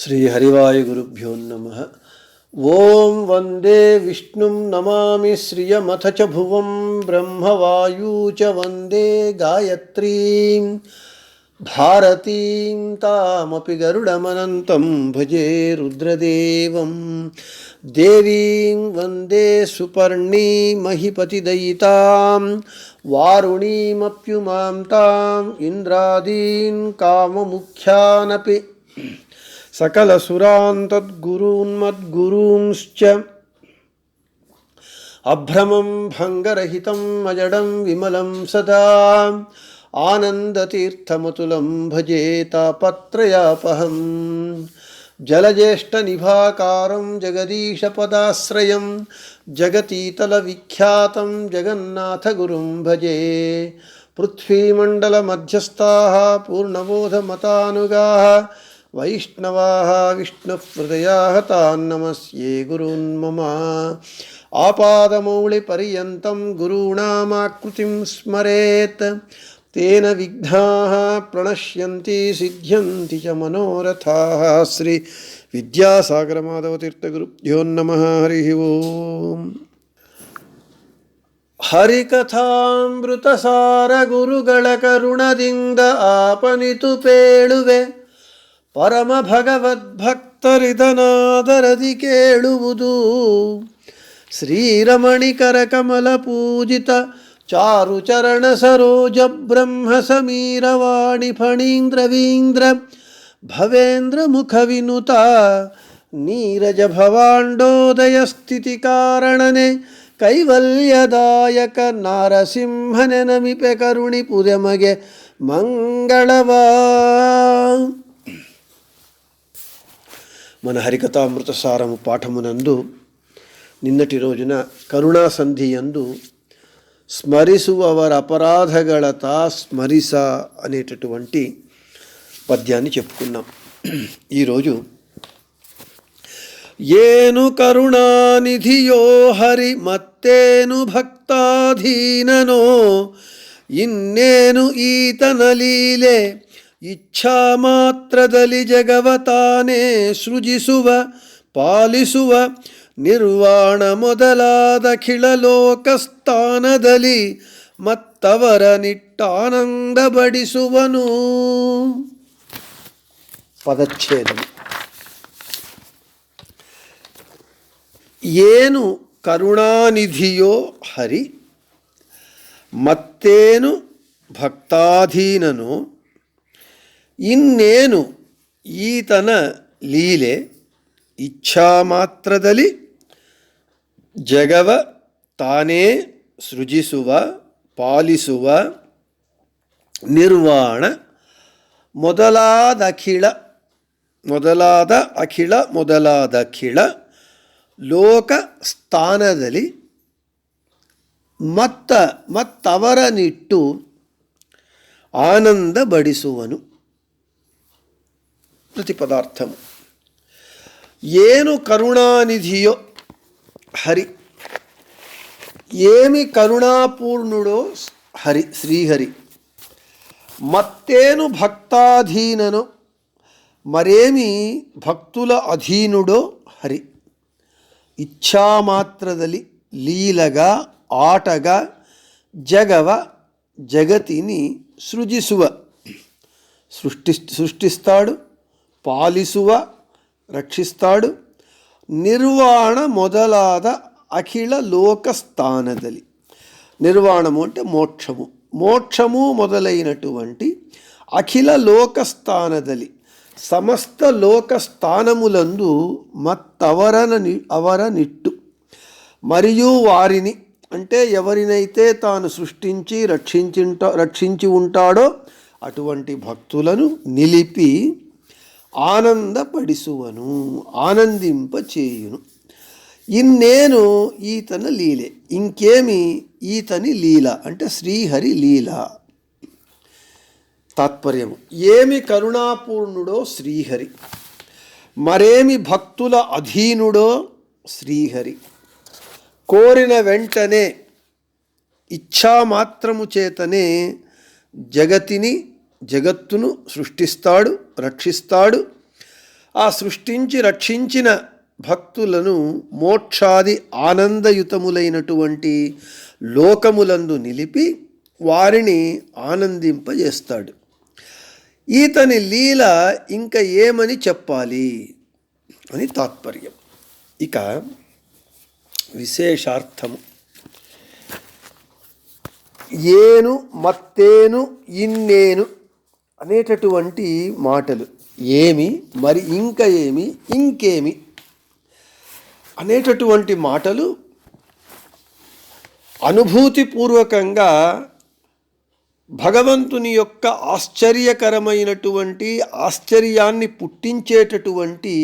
ಶ್ರೀ ಹರಿವಾಯುಗುರುಭ್ಯೋ ನಮಃ. ಓಂ ವಂದೇ ವಿಷ್ಣುಂ ನಮಾಮಿ ಶ್ರಿಯಮಥ ಚ ಭುವಂ ಬ್ರಹ್ಮವಾಯೂ ಚ ವಂದೇ ಗಾಯತ್ರೀಂ ಭಾರತೀಂ ತಾಮಪಿ ಗರುಡಮನಂತಂ ಭಜೆ ರುದ್ರದೇವಂ. ದೇವೀಂ ವಂದೇ ಸುಪರ್ಣೀಂ ಮಹಿಪತಿದಯಿತಾಂ ವಾರುಣೀಮಪ್ಯುಮಾಂ ತಾಂ ಇಂದ್ರಾದೀನ್ ಕಾಮಮುಖ್ಯಾನಪಿ ಸಕಲಸುರಾನ್ ತದ್ಗುರೂನ್ಮದ್ಗುರೂಂಶ್ಚ ಅಭ್ರಮಂ ಭಂಗರಹಿತಂ ಅಜಡಂ ವಿಮಲಂ ಸದಾ ಆನಂದತೀರ್ಥಮತುಲಂ ಭಜೆ ತಾಪತ್ರಯಾಪಹಂ. ಜಲಜ್ಯೇಷ್ಠನಿಭಾಕಾರಂ ಜಗದೀಶಪದಾಶ್ರಯಂ ಜಗತೀತಲವಿಖ್ಯಾತಂ ಜಗನ್ನಾಥಗುರುಂ ಭಜೆ. ಪೃಥ್ವೀಮಂಡಲಮಧ್ಯಸ್ಥಾಃ ಪೂರ್ಣಬೋಧಮತಾನುಗಾಃ ವೈಷ್ಣವಾಃ ವಿಷ್ಣುಹೃದಯಾಃ ತಾನ್ ನಮಸ್ಯೆ ಗುರೂನ್ ಮಮ. ಆಪಾದಮೌಳಿಪರ್ಯಂತಂ ಗುರುಣಾಮಾಕೃತಿಂ ಸ್ಮರೇತ್ ತೇನ ವಿಘ್ನಾಃ ಪ್ರಣಶ್ಯಂತಿ ಸಿದ್ಧ್ಯಂತಿ ಚ ಮನೋರಥಾಃ. ಶ್ರೀ ವಿದ್ಯಾಸಾಗರಮಾಧವತೀರ್ಥಗುರುಭ್ಯೋ ನಮಃ. ಹರಿ ಓಂ. ಹರಿಕಥಾಮೃತಸಾರ ಗುರುಗಳ ಕರುಣದಿಂದ ಆಪನಿತು ಪೇಳುವೆ, ಪರಮ ಭಗವದ್ಭಕ್ತರಿದನಾದರದಿ ಕೇಳುವುದು. ಶ್ರೀರಮಣಿಕರ ಕಮಲ ಪೂಜಿತ ಚಾರು ಚರಣ ಸರೋಜ ಬ್ರಹ್ಮ ಸಮೀರವಾಣಿ ಫಣೀಂದ್ರವೀಂದ್ರ ಭವೇಂದ್ರ ಮುಖ ವಿನುತ ನೀರಜ ಭವಾಂಡೋದಯ ಸ್ಥಿತಿ ಕಾರಣನೆ ಕೈವಲ್ಯದಾಯಕ ನಾರಸಿಂಹನೆ ನಮಿಪೆ ಕರುಣಿ ಪುದೆಮಗೆ ಮಂಗಳವಾ. మన హరికథామృత సారము పాఠమునందు నిన్నటి రోజున కరుణాసంధియందు స్మరిసువవర అపరాధగళత స్మరిస అనేటటువంటి పద్యాన్ని చెప్పుకున్నాం. ఈరోజు ఏను కరుణానిధియో హరి మత్తేను భక్తాధీననో ಇನ್ನೇನು ಈತನ ಲೀಲೆ ಇಚ್ಛಾ ಮಾತ್ರದಲ್ಲಿ ಜಗವತಾನೇ ಸೃಜಿಸುವ ಪಾಲಿಸುವ ನಿರ್ವಾಣ ಮೊದಲಾದ ಖಿಳಲೋಕಸ್ಥಾನದಲ್ಲಿ ಮತ್ತವರ ನಿಟ್ಟಾನಂದ ಬಡಿಸುವನು. ಪದಚ್ಛೇದನ. ಏನು ಕರುಣಾನಿಧಿಯೋ ಹರಿ, ಮತ್ತೇನು ಭಕ್ತಾಧೀನನೋ, ಇನ್ನೇನು ಈತನ ಲೀಲೆ ಇಚ್ಛಾ ಮಾತ್ರದಲ್ಲಿ ಜಗವ ತಾನೇ ಸೃಜಿಸುವ ಪಾಲಿಸುವ ನಿರ್ವಾಣ ಮೊದಲಾದ ಅಖಿಳ ಲೋಕ ಸ್ಥಾನದಲ್ಲಿ ಮತ್ತವರ ನಿಟ್ಟು ಆನಂದ ಬಡಿಸುವನು. ಪ್ರತಿಪದಾರ್ಥము. ಏನು కరుణానిధియో హరి, ఏమి కరుణాపూర్ణుడో హరి శ్రీహరి. మత్తేను భక్తాధీననో, మరేమి భక్తుల అధీనుడో హరి. ఇచ్ఛామాత్రದಲ್ಲಿ ಲೀಲగా ಆಟగా ಜಗವ ಜಗತಿನಿ ಸೃಜಿಸುವ ಸೃಷ್ಟಿಸ್ತಾడు, ಪಾಲಿಸುವ ರಕ್ಷಿಸ್ತಾడు, ನಿರ್ವಾಣ ಮೊದಲಾದ ಅಖಿಳ లోకస్థానದಲ್ಲಿ. నిర్వాణము అంటే మోక్షము, మోక్షము మొదలైనటువంటి అఖిల లోకస్థానದಲ್ಲಿ సమస్త లోకస్థానములందు అవర నిట్టు మరియు వారిని, అంటే ఎవరినైతే తాను సృష్టించి రక్షించి ఉంటాడో అటువంటి భక్తులను నిలిపి ఆనందపడిసువను, ఆనందింపచేయును. ಇನ್ನೇನು ఈతన లీలే, ఇంకేమి ఈతని లీల అంటే శ్రీహరి లీల. తాత్పర్యము. ఏమి కరుణాపూర్ణుడో శ్రీహరి, మరేమి భక్తుల అధీనుడో శ్రీహరి. కోరిన వెంటనే ఇచ్ఛామాత్రము చేతనే జగత్తును సృష్టిస్తాడు, రక్షిస్తాడు. ఆ సృష్టించి రక్షించిన భక్తులను మోక్షాది ఆనందయుతములైనటువంటి లోకములందు నిలిపి వారిని ఆనందింపజేస్తాడు. ఈతని లీల ఇంకా ఏమని చెప్పాలి అని తాత్పర్యం. ఇక విశేషార్థము ఏను మత్తేను ఇన్నేను అనేటటువంటి మాటలు, ఏమి మరి ఇంకా ఏమి ఇంకేమి అనేటటువంటి మాటలు అనుభూతిపూర్వకంగా భగవంతుని యొక్క ఆశ్చర్యకరమైనటువంటి ఆశ్చర్యాన్ని పుట్టించేటటువంటి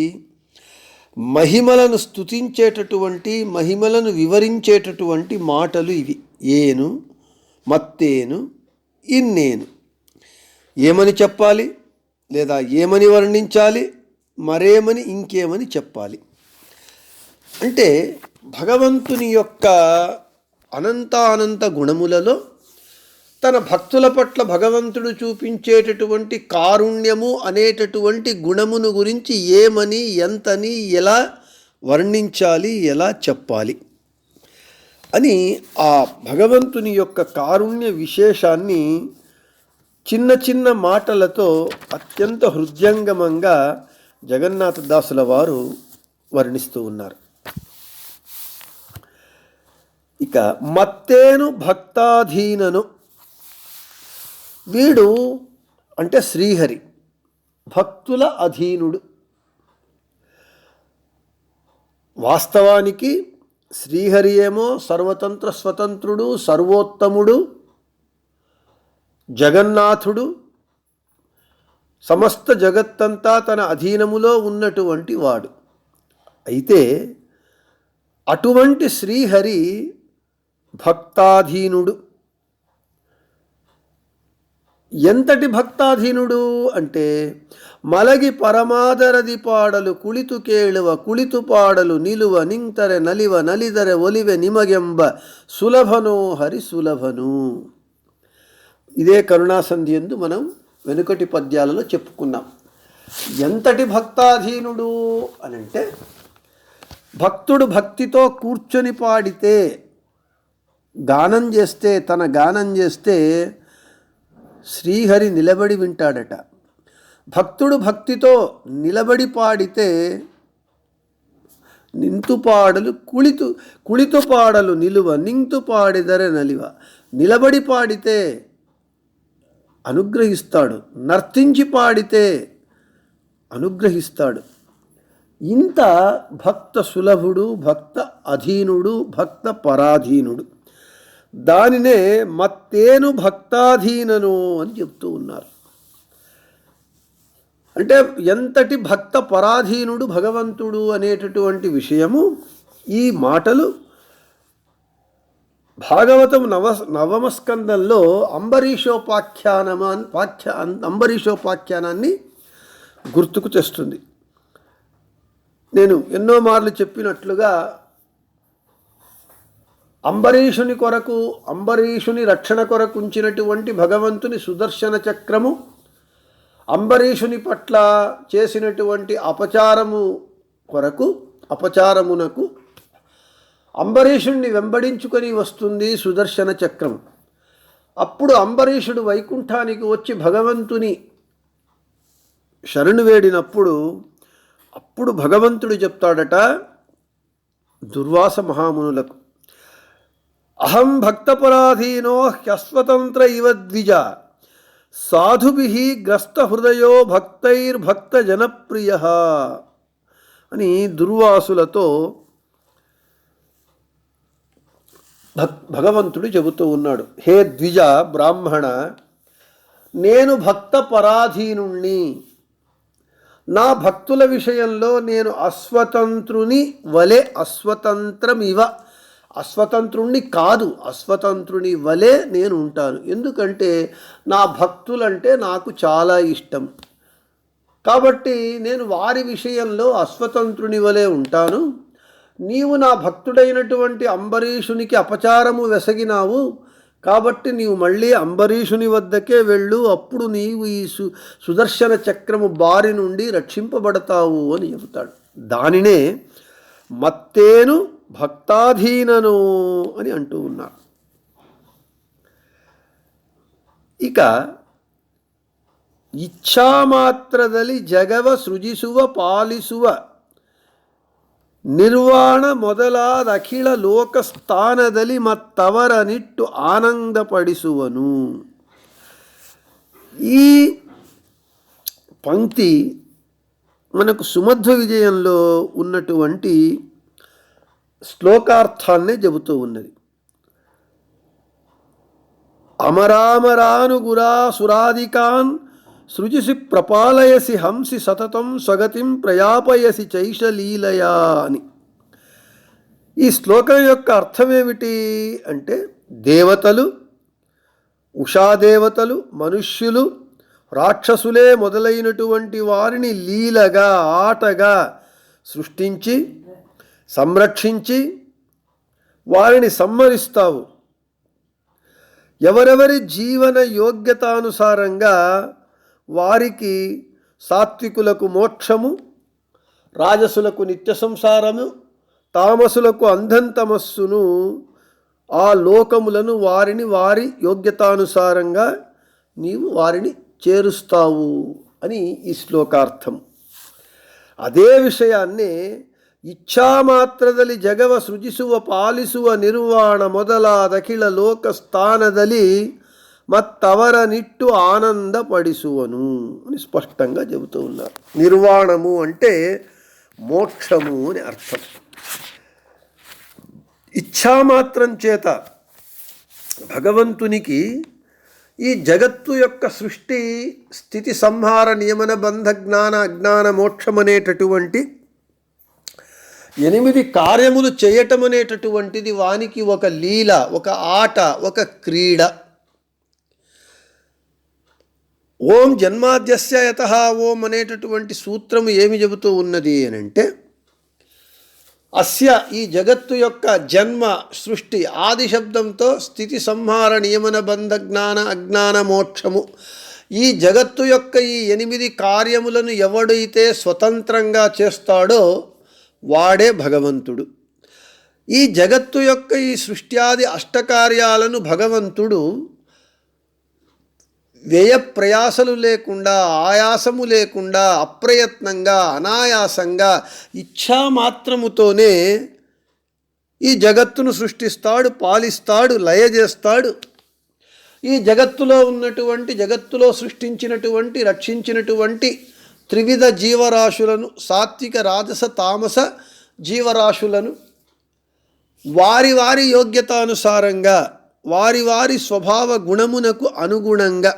మహిమలను స్తుతించేటటువంటి మహిమలను వివరించేటటువంటి మాటలు ఇవి. ఏను మత్తేను ఇన్నేను. ఏమని చెప్పాలి లేదా ఏమని వర్ణించాలి, మరేమని ఇంకేమని చెప్పాలి అంటే భగవంతుని యొక్క అనంతానంత గుణములలో తన భక్తుల పట్ల భగవంతుడు చూపించేటటువంటి కారుణ్యము అనేటటువంటి గుణమును గురించి ఏమని ఎంతని ఎలా వర్ణించాలి ఎలా చెప్పాలి అని ఆ భగవంతుని యొక్క కారుణ్య విశేషాన్ని చిన్న చిన్న మాటలతో అత్యంత హృద్యంగమంగా జగన్నాథదాసుల వారు వర్ణిస్తూ ఉన్నారు. ఇక మత్తేను భక్తాధీనను, వీడు అంటే శ్రీహరి భక్తుల అధీనుడు. వాస్తవానికి శ్రీహరి ఏమో సర్వతంత్ర స్వతంత్రుడు, సర్వోత్తముడు, జగన్నాథుడు, సమస్త జగత్తంతా తన అధీనములో ఉన్నటువంటి వాడు. అయితే అటువంటి శ్రీహరి భక్తాధీనుడు. ఎంతటి భక్తాధీనుడు అంటే మలగి పరమాదరది పాడలు కుಳಿತು ಕೇಳುವ ಕುಳಿತು పాడలు నిలువ నింతరె నలివ నలిదరె ఒలివె నిమగెంబ సులభనో హరి సులభను. ఇదే కరుణాసంధి యందు మనం వెనుకటి పద్యాలలో చెప్పుకున్నాం. ఎంతటి భక్తాధీనుడు అనంటే భక్తుడు భక్తితో కూర్చొని పాడితే గానం చేస్తే తన గానం చేస్తే శ్రీహరి నిలబడి వింటాడట. భక్తుడు భక్తితో నిలబడి పాడితే నింతు పాడలు కుಳಿತು పాడలు నిలువ నింతు పాడిదరె నలివ, నిలబడి పాడితే అనుగ్రహిస్తాడు, నర్తించి పాడితే అనుగ్రహిస్తాడు. ఇంత భక్త సులభుడు, భక్త అధీనుడు, భక్త పరాధీనుడు. దానినే మత్తేను భక్తాధీనను అని చెప్తూ ఉన్నారు. అంటే ఎంతటి భక్త పరాధీనుడు భగవంతుడు అనేటటువంటి విషయము ఈ మాటలు భాగవతం నవమ స్కందంలో అంబరీషోపాఖ్యానాన్ని గుర్తుకు తెస్తుంది. నేను ఎన్నో మార్లు చెప్పినట్లుగా అంబరీషుని రక్షణ కొరకు ఉంచినటువంటి భగవంతుని సుదర్శన చక్రము, అంబరీషుని పట్ల చేసినటువంటి అపచారమునకు అంబరీషుణ్ణి వెంబడించుకొని వస్తుంది సుదర్శన చక్రం. అప్పుడు అంబరీషుడు వైకుంఠానికి వచ్చి భగవంతుని శరణు వేడినప్పుడు అప్పుడు భగవంతుడు చెప్తాడట దుర్వాస మహామునులకు, అహం భక్తపరాధీనో హ్యస్వతంత్ర ఇవ ద్విజ సాధుభిః గ్రస్త హృదయో భక్తైర్భక్త జనప్రియ అని దుర్వాసులతో భగవంతుడు చెబుతూ ఉన్నాడు. హే ద్విజ బ్రాహ్మణ, నేను భక్త పరాధీనుణ్ణి. నా భక్తుల విషయంలో నేను అస్వతంత్రుని వలె, అస్వతంత్రుణ్ణి కాదు, అస్వతంత్రుని వలె నేను ఉంటాను. ఎందుకంటే నా భక్తులంటే నాకు చాలా ఇష్టం కాబట్టి నేను వారి విషయంలో అస్వతంత్రుని వలె ఉంటాను. నీవు నా భక్తుడైనటువంటి అంబరీషునికి అపచారము వెసగినావు కాబట్టి నీవు మళ్ళీ అంబరీషుని వద్దకే వెళ్ళు, అప్పుడు నీవు ఈ సుదర్శన చక్రము బారి నుండి రక్షింపబడతావు అని చెబుతాడు. దానినే మత్తేను భక్తాధీనను అని అంటూ ఉన్నారు. ఇక ಇಚ್ಛಾಮಾತ್ರದಲ್ಲಿ ಜಗವ ಸೃಜಿಸುವ ಪಾಲಿಸುವ ನಿರ್ವಾಣ ಮೊದಲಾದ ಅಖಿಳ ಲೋಕಸ್ಥಾನದಲ್ಲಿ ಮತ್ತವರನಿಟ್ಟು ಆನಂದಪಡಿಸುವನು. ఈ పంక్తి మనకు సుమధ్వ విజయంలో ఉన్నటువంటి శ్లోకార్థాన్నే చెబుతూ ఉన్నది. అమరామరానుగురా సురాదికాన్ సృజిసి ప్రపాలయసి హంసి సతతం స్వగతిం ప్రయాపయసి చైషలీలయా అని. ఈ శ్లోకం యొక్క అర్థమేమిటి అంటే, దేవతలు, ఉషాదేవతలు, మనుష్యులు, రాక్షసులే మొదలైనటువంటి వారిని లీలగా, ఆటగా సృష్టించి సంరక్షించి వారిని సంహరిస్తావు. ఎవరెవరి జీవన యోగ్యతానుసారంగా వారికి సాత్వికులకు మోక్షము, రాజసులకు నిత్య సంసారము, తామసులకు అంధంతమస్సును, ఆ లోకములను వారిని వారి యోగ్యతానుసారంగా నీవు వారిని చేరుస్తావు అని ఈ శ్లోకార్థం. అదే విషయాన్నే ಇಚ್ಛಾಮಾತ್ರದಲ್ಲಿ ಜಗವ ಸೃಜಿಸುವ ಪಾಲಿಸುವ ನಿರ್ವಾಣ ಮೊದಲಾದಖಿಳ ಲೋಕ ಸ್ಥಾನದಲ್ಲಿ మత్తవరనిట్టు ఆనందపడిసువను అని స్పష్టంగా చెబుతూ ఉన్నారు. నిర్వాణము అంటే మోక్షము అని అర్థం. ఇచ్ఛామాత్రం చేత భగవంతునికి ఈ జగత్తు యొక్క సృష్టి, స్థితి, సంహార, నియమన, బంధ, జ్ఞాన, అజ్ఞాన, మోక్షం అనేటటువంటి 8 కార్యములు చేయటం అనేటటువంటిది వానికి ఒక లీల, ఒక ఆట, ఒక క్రీడ. ఓం జన్మాద్యస్య యతః ఓం అనేటటువంటి సూత్రము ఏమి చెబుతూ ఉన్నది అని అంటే, అస్య ఈ జగత్తు యొక్క జన్మ, సృష్టి, ఆది శబ్దంతో స్థితి, సంహార, నియమన, బంధ, జ్ఞాన, అజ్ఞాన, మోక్షము, ఈ జగత్తు యొక్క ఈ 8 కార్యములను ఎవడైతే స్వతంత్రంగా చేస్తాడో వాడే భగవంతుడు. ఈ జగత్తు యొక్క ఈ సృష్ట్యాది అష్టకార్యాలను భగవంతుడు వ్యయ ప్రయాసలు లేకుండా, ఆయాసము లేకుండా, అప్రయత్నంగా, అనాయాసంగా, ఇచ్ఛామాత్రముతోనే ఈ జగత్తును సృష్టిస్తాడు, పాలిస్తాడు, లయ చేస్తాడు. ఈ జగత్తులో ఉన్నటువంటి, జగత్తులో సృష్టించినటువంటి, రక్షించినటువంటి త్రివిధ జీవరాశులను, సాత్విక, రాజస, తామస జీవరాశులను వారి వారి యోగ్యతానుసారంగా, వారి వారి స్వభావ గుణమునకు అనుగుణంగా,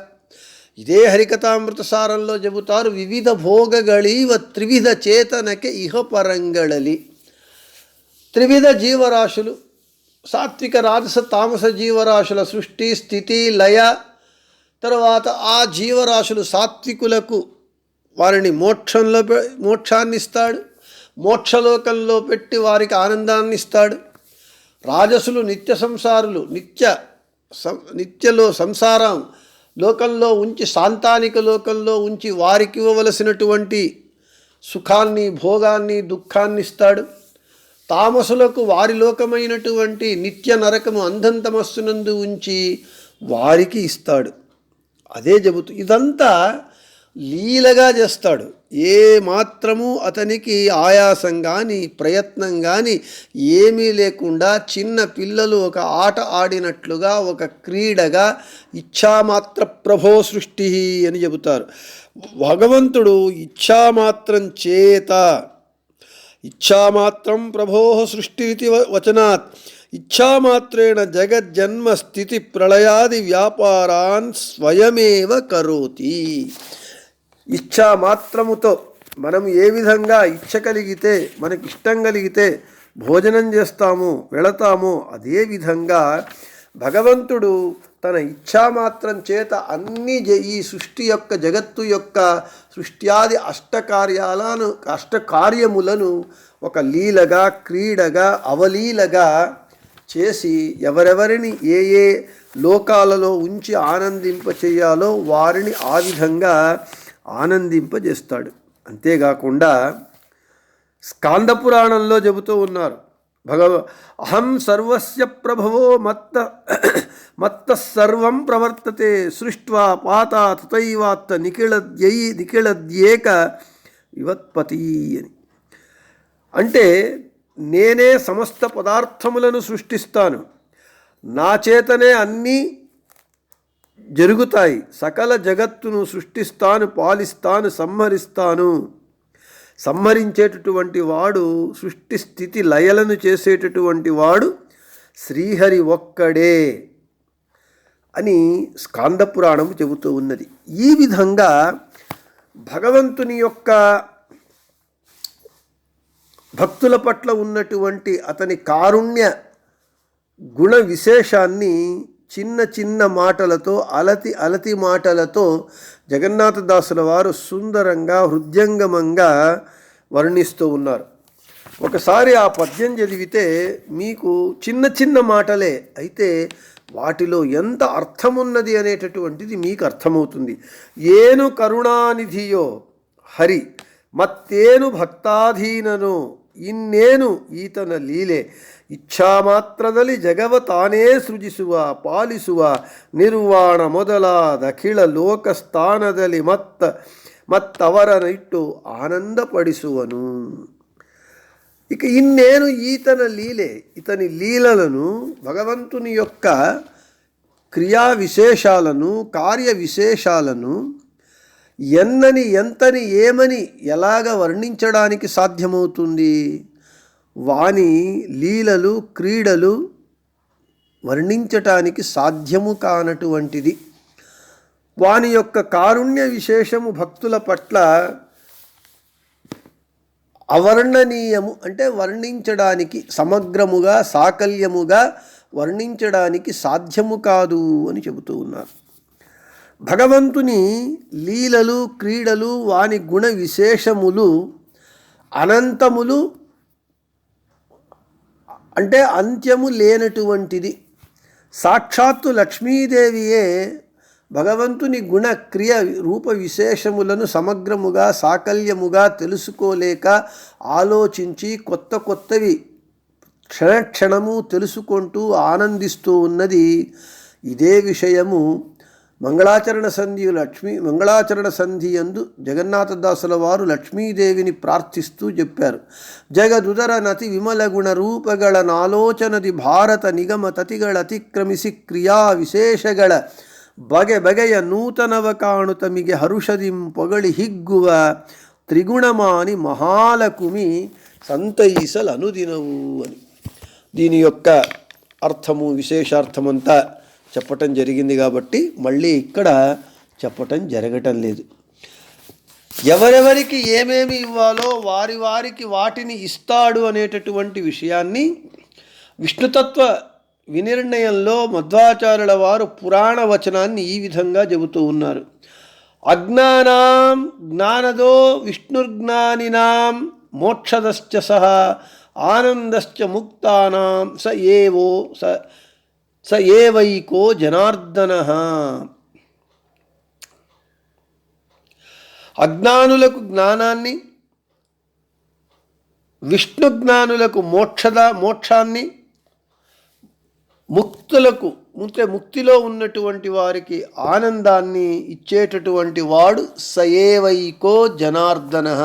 ఇదే హరికథామృత సారంలో చెబుతారు, వివిధ భోగಗಳೀವ త్రివిధ చేతనకే ఇహపరంగళలి. త్రివిధ జీవరాశులు, సాత్విక, రాజస, తామస జీవరాశుల సృష్టి, స్థితి, లయ, తర్వాత ఆ జీవరాశులు సాత్వికులకు వారిని మోక్షాన్ని ఇస్తాడు, మోక్షలోకంలో పెట్టి వారికి ఆనందాన్ని ఇస్తాడు. రాజసులు నిత్య సంసారులు, నిత్యలో సంసారం లోకంలో ఉంచి, సాంతానిక లోకంలో ఉంచి వారికి ఇవ్వవలసినటువంటి సుఖాన్ని, భోగాన్ని, దుఃఖాన్ని ఇస్తాడు. తామసులకు వారి లోకమైనటువంటి నిత్య నరకము, అంధంతమస్సునందు ఉంచి వారికి ఇస్తాడు. అదే చెబుతూ ఇదంతా లీలగా చేస్తాడు. ఏ మాత్రము అతనికి ఆయాసం కానీ, ప్రయత్నం కానీ ఏమీ లేకుండా, చిన్న పిల్లలు ఒక ఆట ఆడినట్లుగా, ఒక క్రీడగా, ఇచ్ఛామాత్ర ప్రభో సృష్టి అని చెబుతారు. భగవంతుడు ఇచ్ఛామాత్రం చేత, ఇచ్ఛామాత్రం ప్రభో సృష్టిరితి వచనాత్ ఇచ్ఛామాత్రేణ జగజ్జన్మ స్థితి ప్రళయాది వ్యాపారాన్ స్వయమేవ కరోతి. ఇచ్ఛామాత్రముతో మనం ఏ విధంగా ఇచ్ఛ కలిగితే, మనకి ఇష్టం కలిగితే భోజనం చేస్తాము, వెళతాము, అదేవిధంగా భగవంతుడు తన ఇచ్ఛామాత్రం చేత అన్ని ఈ సృష్టి యొక్క, జగత్తు యొక్క సృష్ట్యాది అష్టకార్యములను ఒక లీలగా, క్రీడగా, అవలీలగా చేసి ఎవరెవరిని ఏ ఏ లోకాలలో ఉంచి ఆనందింపచేయాలో వారిని ఆ విధంగా ఆనందింపజేస్తాడు. అంతేకాకుండా స్కాంద పురాణంలో చెబుతూ ఉన్నారు, అహం సర్వస్య ప్రభవో మత్త సర్వం ప్రవర్తతే సృష్ట్వా పాత తథైవాత్త నిఖిళద్యేక వివత్పతి అని. అంటే నేనే సమస్త పదార్థములను సృష్టిస్తాను, నా చేతనే అన్నీ జరుగుతాయి, సకల జగత్తును సృష్టిస్తాను, పాలిస్తాను, సంహరిస్తాను. సంహరించేటటువంటి వాడు, సృష్టి స్థితి లయలను చేసేటటువంటి వాడు శ్రీహరి ఒక్కడే అని స్కాంద పురాణం చెబుతూ ఉన్నది. ఈ విధంగా భగవంతుని యొక్క భక్తుల పట్ల ఉన్నటువంటి అతని కారుణ్య గుణ విశేషాన్ని చిన్న చిన్న మాటలతో, అలతి మాటలతో జగన్నాథదాసుల వారు సుందరంగా హృద్యంగమంగా వర్ణిస్తూ ఉన్నారు. ఒకసారి ఆ పద్యం చదివితే మీకు చిన్న చిన్న మాటలే అయితే వాటిలో ఎంత అర్థమున్నది అనేటటువంటిది మీకు అర్థమవుతుంది. ఏను కరుణానిధియో హరి మత్తేను భక్తాధీనను ಇನ್ನೇನು ಈತನ ಲೀಲೆ ಇಚ್ಛಾಮಾತ್ರದಲ್ಲಿ ಜಗವ ತಾನೇ ಸೃಜಿಸುವ ಪಾಲಿಸುವ ನಿರ್ವಾಣ ಮೊದಲಾದ ಅಖಿಳ ಲೋಕಸ್ಥಾನದಲ್ಲಿ ಮತ್ತವರನಿಟ್ಟು ఆనందపడిಸುವನು. ఇక ఇన్నేను ఈతన లీలే, ఇతని లీలలను, భగవంతుని యొక్క క్రియా విశేషాలను, కార్య విశేషాలను ఎన్నని, ఎంతని, ఏమని, ఎలాగ వర్ణించడానికి సాధ్యమవుతుంది? వాని లీలలు, క్రీడలు వర్ణించటానికి సాధ్యము కానటువంటిది. వాని యొక్క కారుణ్య విశేషము భక్తుల పట్ల అవర్ణనీయము, అంటే వర్ణించడానికి, సమగ్రముగా సాకల్యముగా వర్ణించడానికి సాధ్యము కాదు అని చెబుతూ ఉన్నారు. భగవంతుని లీలలు, క్రీడలు, వాని గుణ విశేషములు అనంతములు, అంటే అంత్యము లేనటువంటిది. సాక్షాత్తు లక్ష్మీదేవియే భగవంతుని గుణ క్రియ రూప విశేషములను సమగ్రముగా సాకల్యముగా తెలుసుకోలేక ఆలోచించి కొత్త కొత్తవి క్షణక్షణము తెలుసుకుంటూ ఆనందిస్తూ ఉన్నది. ఇదే విషయము మంగళాచరణ సంధి యందు జగన్నాథదాసుల వారు లక్ష్మీదేవిని ప్రార్థిస్తూ చెప్పారు. జగదుదర నతి విమల ಗುಣ ರೂಪಗಳ ನಾಲೋಚನದಿ ಭಾರತ ನಿಗಮ ತತಿಗಳ ಅತಿಕ್ರಮಿಸಿ ಕ್ರಿಯಾ ವಿಶೇಷಗಳ ಬಗೆ ಬಗೆಯ ನೂತನವ ಕಾಣು ತಮಿಗೆ ಹರುಷದಿಂ ಪೊಗಳಿ ಹಿಗ್ಗುವ త్రిగుణమాని మహాలకుమి సంతయిసలు అనుదినవు అని. దీని యొక్క అర్థము, విశేషార్థమంతా చెప్పటం జరిగింది కాబట్టి మళ్ళీ ఇక్కడ చెప్పటం జరగటం లేదు. ఎవరెవరికి ఏమేమి ఇవ్వాలో వారికి వాటిని ఇస్తాడు అనేటటువంటి విషయాన్ని విష్ణుతత్వ వినిర్ణయంలో మధ్వాచార్యుల వారు పురాణ వచనాన్ని ఈ విధంగా చెబుతూ ఉన్నారు. అజ్ఞానాం జ్ఞానదో విష్ణుర్జ్ఞానినాం మోక్షదశ్చ సహ ఆనందశ్చ ముక్తానాం స ఏవైకో జనార్దనః. అజ్ఞానులకు జ్ఞానాన్ని, విష్ణు జ్ఞానులకు మోక్షాన్ని, ముక్తిలో ఉన్నటువంటి వారికి ఆనందాన్ని ఇచ్చేటటువంటి వాడు సయేవైకో జనార్దనః.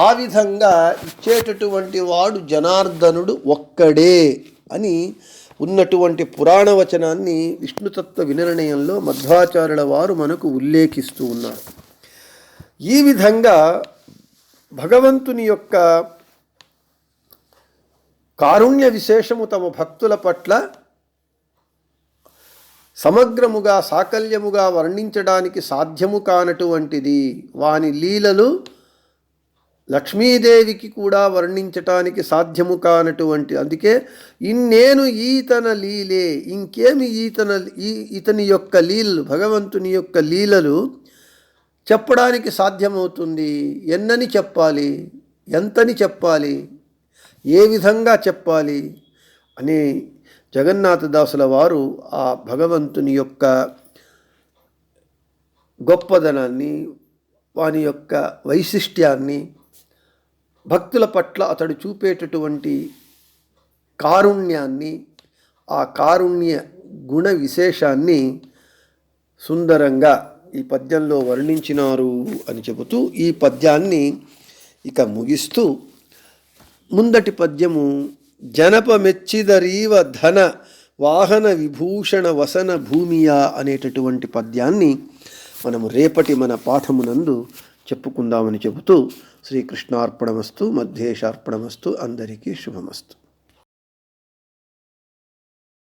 ఆ విధంగా ఇచ్చేటటువంటి వాడు జనార్దనుడు ఒక్కడే అని ఉన్నటువంటి పురాణ వచనాన్ని విష్ణుతత్వ వినిర్ణయంలో మధ్వాచార్యుల వారు మనకు ఉల్లేఖిస్తూ ఉన్నారు. ఈ విధంగా భగవంతుని యొక్క కారుణ్య విశేషము తమ భక్తుల పట్ల సమగ్రముగా సాకల్యముగా వర్ణించడానికి సాధ్యము కానటువంటిది. వాని లీలలు లక్ష్మీదేవికి కూడా వర్ణించటానికి సాధ్యము కానటువంటి, అందుకే ఇన్నేను ఈతన లీలే, ఇంకేమి ఇతని యొక్క లీలలు, భగవంతుని యొక్క లీలలు చెప్పడానికి సాధ్యమవుతుంది? ఎన్నని చెప్పాలి, ఎంతని చెప్పాలి, ఏ విధంగా చెప్పాలి అని జగన్నాథదాసుల వారు ఆ భగవంతుని యొక్క గొప్పదనాన్ని, వాని యొక్క వైశిష్ట్యాన్ని, భక్తుల పట్ల అతడు చూపేటటువంటి కారుణ్యాన్ని, ఆ కారుణ్య గుణ విశేషాన్ని సుందరంగా ఈ పద్యంలో వర్ణించినారు అని చెబుతూ ఈ పద్యాన్ని ఇక ముగిస్తూ ముందటి పద్యము జనపమెచ్చిదరీవ ధన వాహన విభూషణ వసన భూమియా అనేటటువంటి పద్యాన్ని మనము రేపటి మన పాఠమునందు చెప్పుకుందామని చెబుతూ శ్రీకృష్ణార్పణమస్తు, మధ్యేశార్పణమస్తు, అందరికీ శుభమస్తు.